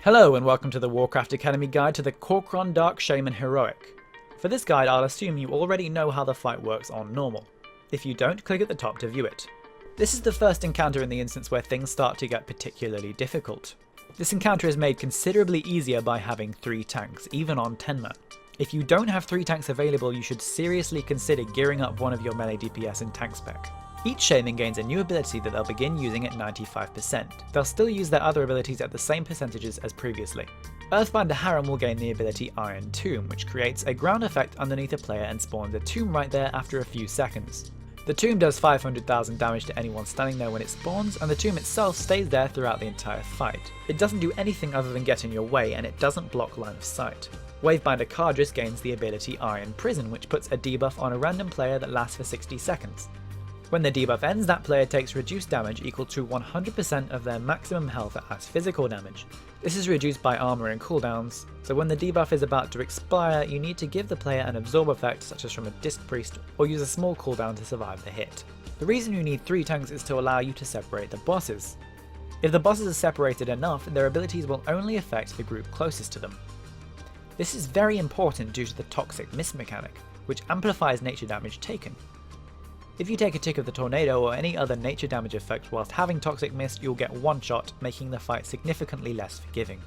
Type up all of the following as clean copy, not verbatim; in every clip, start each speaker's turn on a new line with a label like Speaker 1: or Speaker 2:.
Speaker 1: Hello and welcome to the Warcraft Academy guide to the Kor'kron Dark Shaman Heroic. For this guide I'll assume you already know how the fight works on normal. If you don't, click at the top to view it. This is the first encounter in the instance where things start to get particularly difficult. This encounter is made considerably easier by having 3 tanks, even on 10 man. If you don't have 3 tanks available, you should seriously consider gearing up one of your melee DPS in tank spec. Each Shaman gains a new ability that they'll begin using at 95%. They'll still use their other abilities at the same percentages as previously. Earthbinder Harem will gain the ability Iron Tomb, which creates a ground effect underneath a player and spawns a tomb right there after a few seconds. The tomb does 500,000 damage to anyone standing there when it spawns, and the tomb itself stays there throughout the entire fight. It doesn't do anything other than get in your way, and it doesn't block line of sight. Wavebinder Cardris gains the ability Iron Prison, which puts a debuff on a random player that lasts for 60 seconds. When the debuff ends, that player takes reduced damage equal to 100% of their maximum health as physical damage. This is reduced by armor and cooldowns, so when the debuff is about to expire, you need to give the player an absorb effect such as from a Disc Priest, or use a small cooldown to survive the hit. The reason you need 3 tanks is to allow you to separate the bosses. If the bosses are separated enough, their abilities will only affect the group closest to them. This is very important due to the Toxic Mist mechanic, which amplifies nature damage taken. If you take a tick of the tornado or any other nature damage effect whilst having Toxic Mist, you'll get one shot, making the fight significantly less forgiving.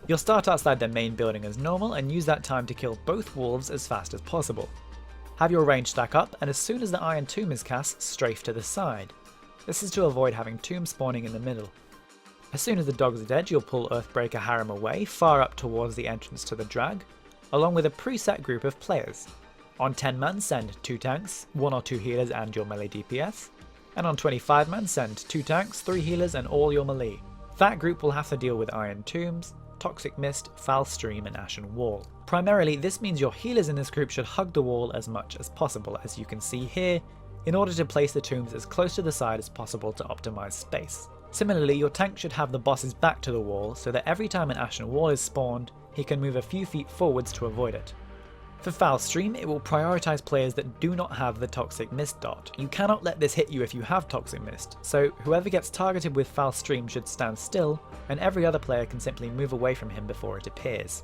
Speaker 1: You'll start outside the main building as normal and use that time to kill both wolves as fast as possible. Have your range stack up, and as soon as the Iron Tomb is cast, strafe to the side. This is to avoid having tombs spawning in the middle. As soon as the dogs are dead, you'll pull Earthbreaker Harem away, far up towards the entrance to the drag, along with a preset group of players. On 10 man, send 2 tanks, 1 or 2 healers and your melee DPS, and on 25 man, send 2 tanks, 3 healers and all your melee. That group will have to deal with Iron Tombs, Toxic Mist, Foul Stream and Ashen Wall. Primarily, this means your healers in this group should hug the wall as much as possible, as you can see here, in order to place the tombs as close to the side as possible to optimize space. Similarly, your tank should have the boss's back to the wall, so that every time an Ashen Wall is spawned, he can move a few feet forwards to avoid it. For Foul Stream, it will prioritise players that do not have the Toxic Mist dot. You cannot let this hit you if you have Toxic Mist, so whoever gets targeted with Foul Stream should stand still, and every other player can simply move away from him before it appears.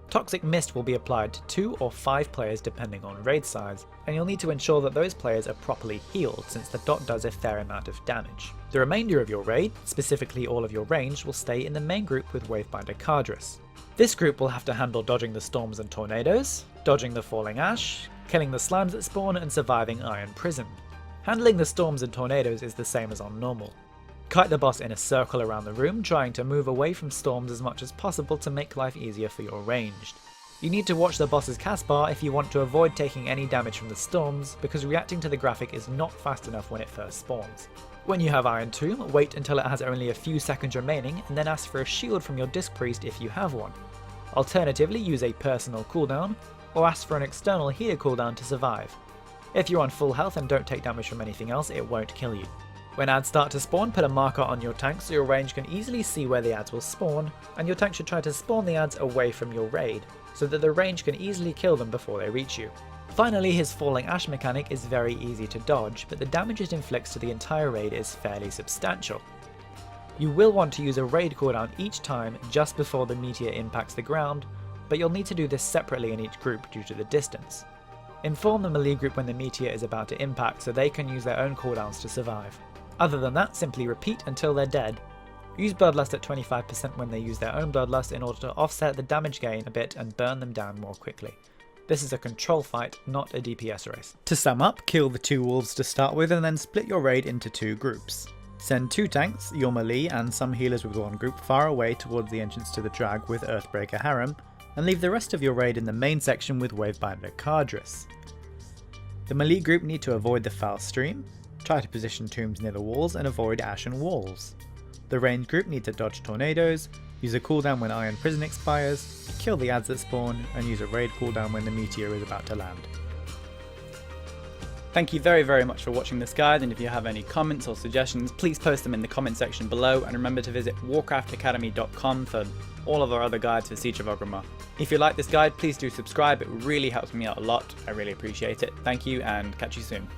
Speaker 1: Toxic Mist will be applied to 2 or 5 players depending on raid size, and you'll need to ensure that those players are properly healed since the dot does a fair amount of damage. The remainder of your raid, specifically all of your range, will stay in the main group with Wavebinder Cardris. This group will have to handle dodging the storms and tornadoes, dodging the falling ash, killing the slimes that spawn and surviving Iron Prison. Handling the storms and tornadoes is the same as on normal. Kite the boss in a circle around the room, trying to move away from storms as much as possible to make life easier for your ranged. You need to watch the boss's cast bar if you want to avoid taking any damage from the storms, because reacting to the graphic is not fast enough when it first spawns. When you have Iron Tomb, wait until it has only a few seconds remaining and then ask for a shield from your Disc Priest if you have one. Alternatively, use a personal cooldown, or ask for an external healer cooldown to survive. If you're on full health and don't take damage from anything else, it won't kill you. When ads start to spawn, put a marker on your tank so your range can easily see where the ads will spawn, and your tank should try to spawn the ads away from your raid, so that the range can easily kill them before they reach you. Finally, his Falling Ash mechanic is very easy to dodge, but the damage it inflicts to the entire raid is fairly substantial. You will want to use a raid cooldown each time just before the meteor impacts the ground, but you'll need to do this separately in each group due to the distance. Inform the melee group when the meteor is about to impact so they can use their own cooldowns to survive. Other than that, simply repeat until they're dead. Use Bloodlust at 25% when they use their own Bloodlust in order to offset the damage gain a bit and burn them down more quickly. This is a control fight, not a DPS race. To sum up, kill the 2 wolves to start with and then split your raid into 2 groups. Send 2 tanks, your melee and some healers with one group far away towards the entrance to the drag with Earthbreaker Harem, and leave the rest of your raid in the main section with Wavebinder Cardris. The melee group need to avoid the Foul Stream, try to position tombs near the walls and avoid Ashen Walls. The ranged group need to dodge tornadoes, use a cooldown when Iron Prison expires, kill the ads that spawn, and use a raid cooldown when the meteor is about to land.
Speaker 2: Thank you very much for watching this guide, and if you have any comments or suggestions, please post them in the comment section below, and remember to visit warcraftacademy.com for all of our other guides for Siege of Orgrimmar. If you like this guide, please do subscribe, it really helps me out a lot, I really appreciate it. Thank you and catch you soon.